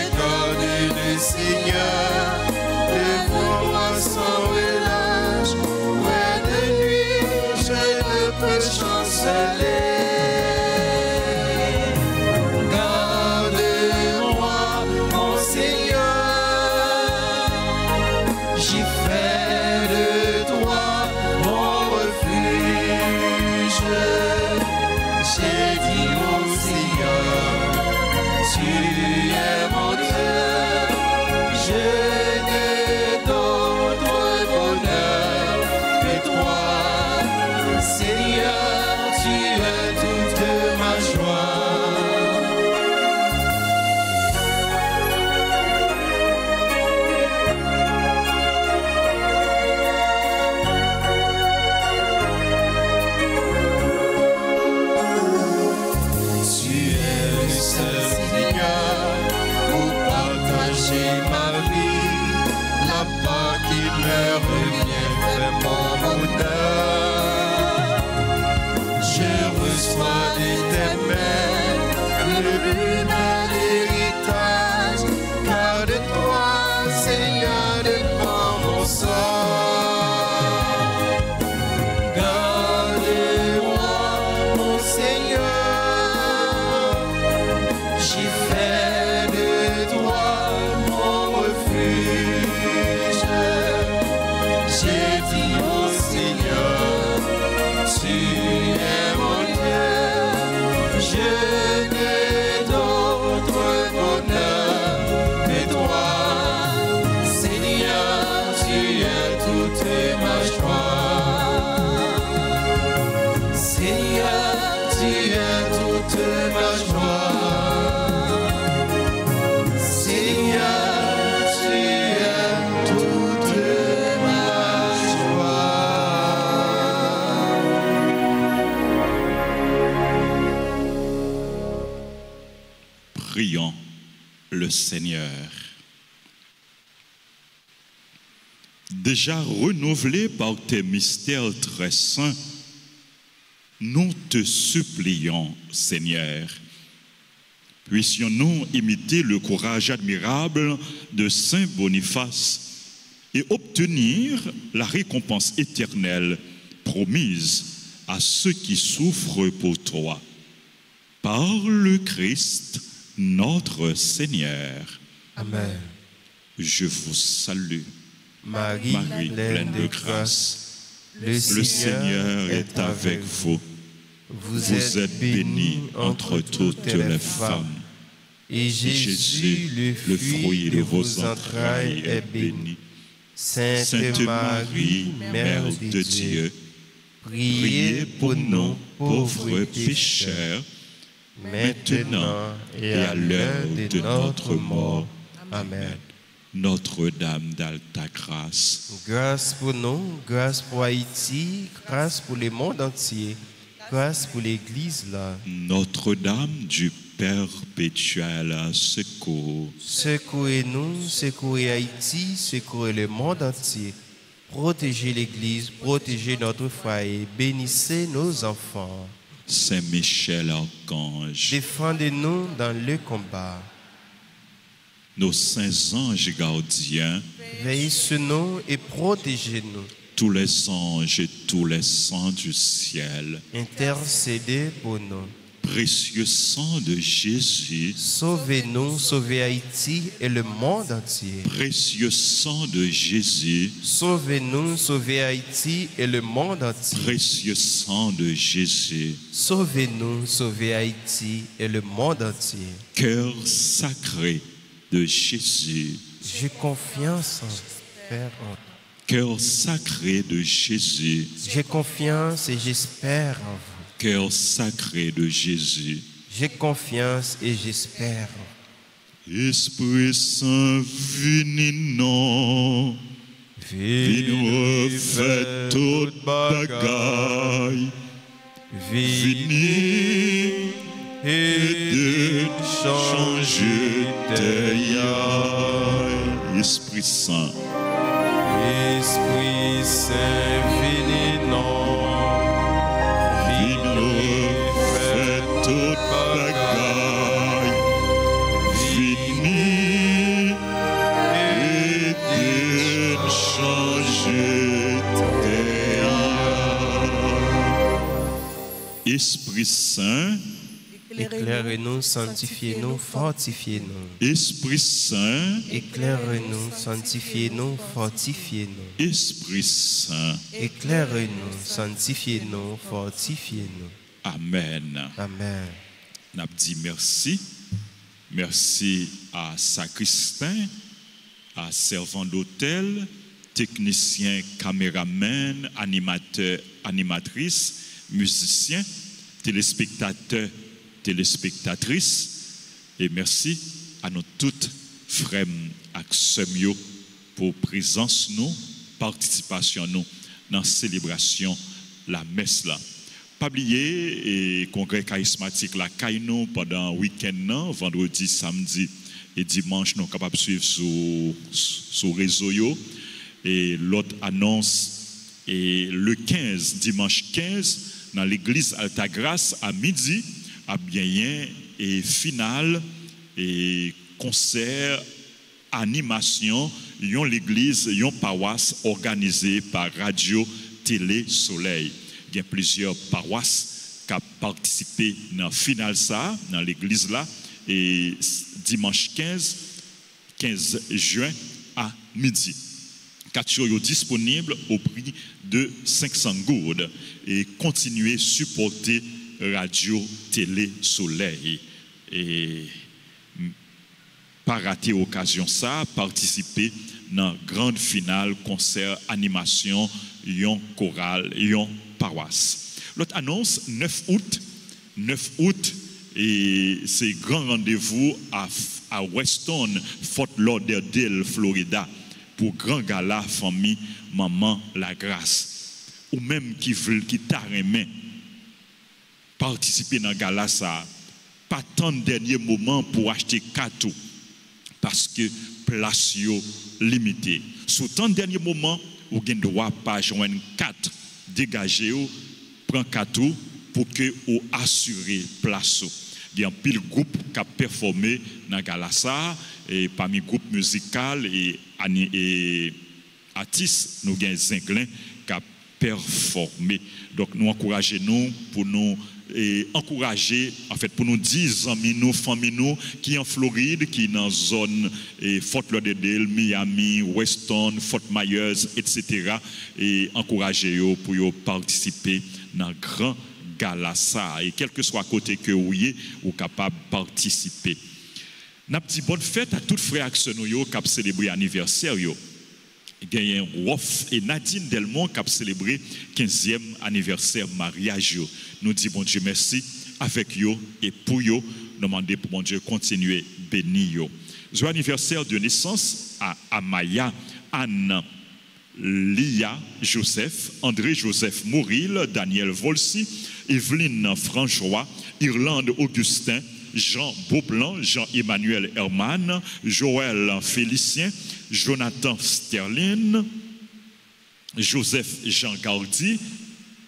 regarde le Seigneur devant moi sans relâche. Près de lui, je ne peux chanceler. Prions le Seigneur. Déjà renouvelé par tes mystères très saints, nous te supplions, Seigneur, puissions-nous imiter le courage admirable de Saint Boniface et obtenir la récompense éternelle promise à ceux qui souffrent pour toi. Par le Christ, notre Seigneur. Amen. Je vous salue, Marie pleine de grâce, le Seigneur est avec vous. Vous êtes bénie entre toutes les femmes, et Jésus, le fruit de vos entrailles, est béni. Sainte Marie, Mère de Dieu, priez pour nous pauvres pécheurs, maintenant et à l'heure de notre mort. Amen. Notre-Dame d'Alta Grâce, Grâce pour nous, grâce pour Haïti, grâce pour le monde entier, grâce pour l'Église là. Notre-Dame du perpétuel secours, Secourez-nous, secourez Haïti, secourez le monde entier. Protégez l'Église, protégez notre foyer, bénissez nos enfants. Saint Michel Archange, Défendez-nous dans le combat. nos saints anges gardiens, Veillez sur nous et protégez-nous. tous les anges et tous les saints du ciel, Intercédez pour nous. précieux sang de Jésus, Sauvez-nous, sauvez Haïti et le monde entier. précieux sang de Jésus, Sauvez-nous, sauvez Haïti et le monde entier. précieux sang de Jésus, Sauvez-nous, sauvez Haïti et le monde entier. cœur sacré de Jésus, J'ai confiance en Père. cœur sacré de Jésus, J'ai confiance et j'espère en vous. cœur sacré de Jésus. J'ai confiance et j'espère en vous. Esprit Saint, vini non, vini refait toute bagaille, vini et de changer tes yailles. Esprit Saint, Esprit Saint, vini non, vini refait toute bagaille, vini Esprit Saint, éclairez-nous, sanctifiez-nous, fortifiez-nous. Esprit Saint, Éclairez-nous, sanctifiez-nous, fortifiez-nous. Esprit Saint. Éclairez-nous, sanctifiez-nous, fortifiez-nous. Amen. Amen. N'a dit merci. Merci à sacristain, à servant d'hôtel, technicien, caméraman, animateur, animatrice, musicien, téléspectateurs, téléspectatrices. Et merci à nous toutes, frères et sœurs, pour présence nous, participation nous dans la célébration la messe là. Pas oublier et congrès charismatique la Kaino pendant le week-end, vendredi, samedi et dimanche, nous sommes capables de suivre sur réseau yo. Et l'autre annonce et le 15, dimanche 15, dans l'église Altagrace à midi, à bien et finale et concert, animation, yon l'église, yon paroisse organisée par Radio Télé Soleil. Il y a plusieurs paroisses qui ont participé dans la finale ça, dans l'église là, et dimanche 15 juin à midi. 4 jours disponibles au prix de 500 gourdes et continuez à supporter Radio Télé Soleil. Et pas rater l'occasion ça, participer dans la grande finale, concert, animation, yon chorale, yon paroisse. L'autre annonce, 9 août, et c'est grand rendez-vous à Weston, Fort Lauderdale, Florida, pour grand gala famille Maman la Grâce. Ou même qui t'a remis participer dans le gala ça, pas tant de dernier moment pour acheter cadeau, parce que place yo limité. Sous tant de dernier moment, vous avez droit pas joindre 4 dégager ou prend cadeau pour que vous assurez place. Il y a un pile groupe qui a performé dans gala ça et parmi groupe musical et artistes nous avons Zinglin qui a performé. Donc nous encourageons nous pour nous encourager en fait pour nous dire amis nous famille nous qui en Floride qui dans zone Fort Lauderdale, Miami, Weston, Fort Myers etc. et encourager eux pour eux participer dans grand gala ça et quel que soit côté que vous ou capable participer. N'a petit bonne fête à toutes frères qui ont célébré anniversaire yo. Il y a Wof et Nadine Delmont qui ont célébré 15e anniversaire mariage. Nous disons bon Dieu merci avec eux et pour eux. Nous demandons pour bon Dieu continuer bénir eux. Joyeux anniversaire de naissance à Amaya, Anne, Lia Joseph, André Joseph Mouril, Daniel Volsi, Evelyne Franchois, Irlande Augustin, Jean Beauplan, Jean-Emmanuel Herman, Joël Félicien, Jonathan Sterling, Joseph Jean Gardi.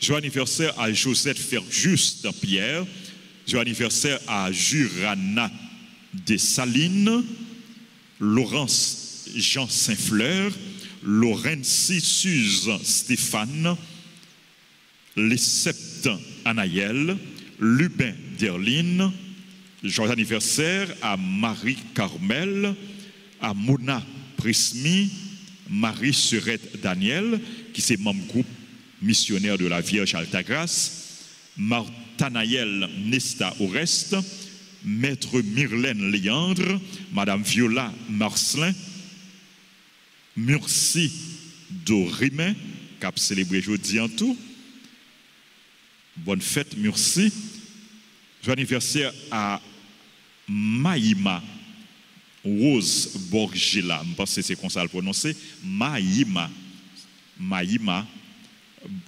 Joyeux anniversaire à Joseph Ferjuste Pierre. Joyeux anniversaire à Jurana Dessalines, Laurence Jean Saint-Fleur, Laurencie Suze Stéphane, les Sept Anaël, Lubin Derline. Joyeux anniversaire à Marie-Carmel, à Mona Prismi, Marie-Surette Daniel, qui c'est membre groupe missionnaire de la Vierge Altagrace, Martanaël Nesta Oreste, Maître Myrlène Léandre, Madame Viola Marcelin, Murcie Dorimet, qui a célébré jeudi en tout. Bonne fête, Murcie. Joyeux anniversaire à Maïma Rose Borgela. Je pense que c'est comme ça le prononcer. Maïma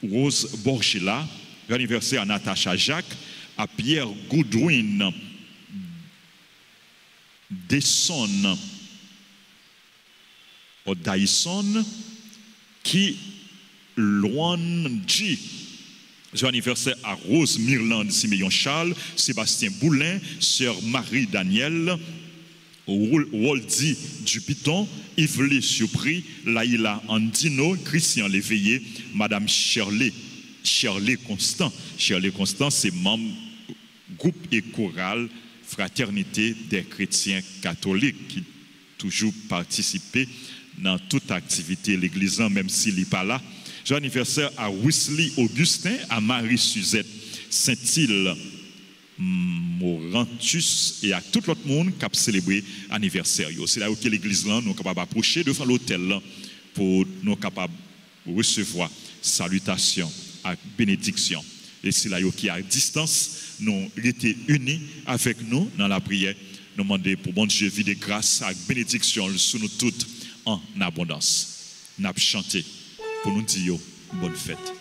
Rose Borgela. Joyeux anniversaire à Natacha Jacques, à Pierre Goodwin Desson Odaison, qui Luan G. Joyeux anniversaire à Rose Mirland Siméon Charles, Sébastien Boulin, Sœur Marie Daniel, Waldi Dupiton, Yvelet Surpris, Laïla Andino, Christian Léveillé, Madame Shirley Shirley Constant. Shirley Constant, c'est membre groupe et chorale Fraternité des chrétiens catholiques qui toujours participé dans toute activité de l'église, même s'il n'est pas là. Joyeux anniversaire à Wesley Augustin, à Marie-Suzette Saint-Île Morantus et à tout l'autre monde qui a célébré l'anniversaire. C'est là où l'église nous sommes capables d'approcher devant l'hôtel pour nous capables de recevoir salutations et bénédictions. Et c'est là où à distance, nous étions unis avec nous dans la prière. Nous demandons pour bon Dieu vie de grâce et bénédiction sur nous toutes en abondance. Nous avons chanté pour nous dire bonne fête.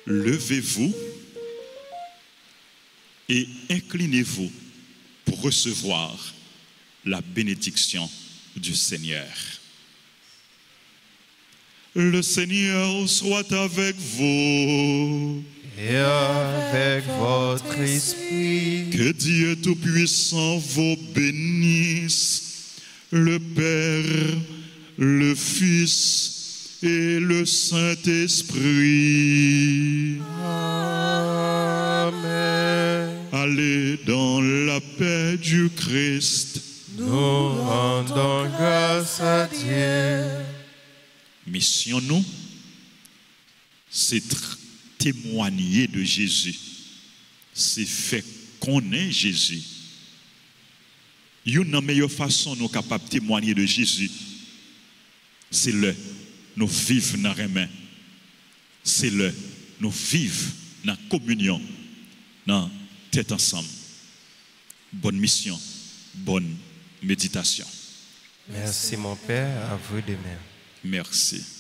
Levez-vous et inclinez-vous pour recevoir la bénédiction du Seigneur. Le Seigneur soit avec vous. Et avec votre esprit. Que Dieu Tout-Puissant vous bénisse, le Père, le Fils et le Saint-Esprit. Amen. Allez dans la paix du Christ. Nous rendons grâce à Dieu. Mission nous, c'est témoigner de Jésus. C'est faire connaître Jésus. Une meilleure façon nous capables de témoigner de Jésus, c'est le nous vivons dans les mains. C'est le nous vivons dans la communion, dans tête ensemble. Bonne mission, bonne méditation. Merci mon Père, à vous de même. Merci.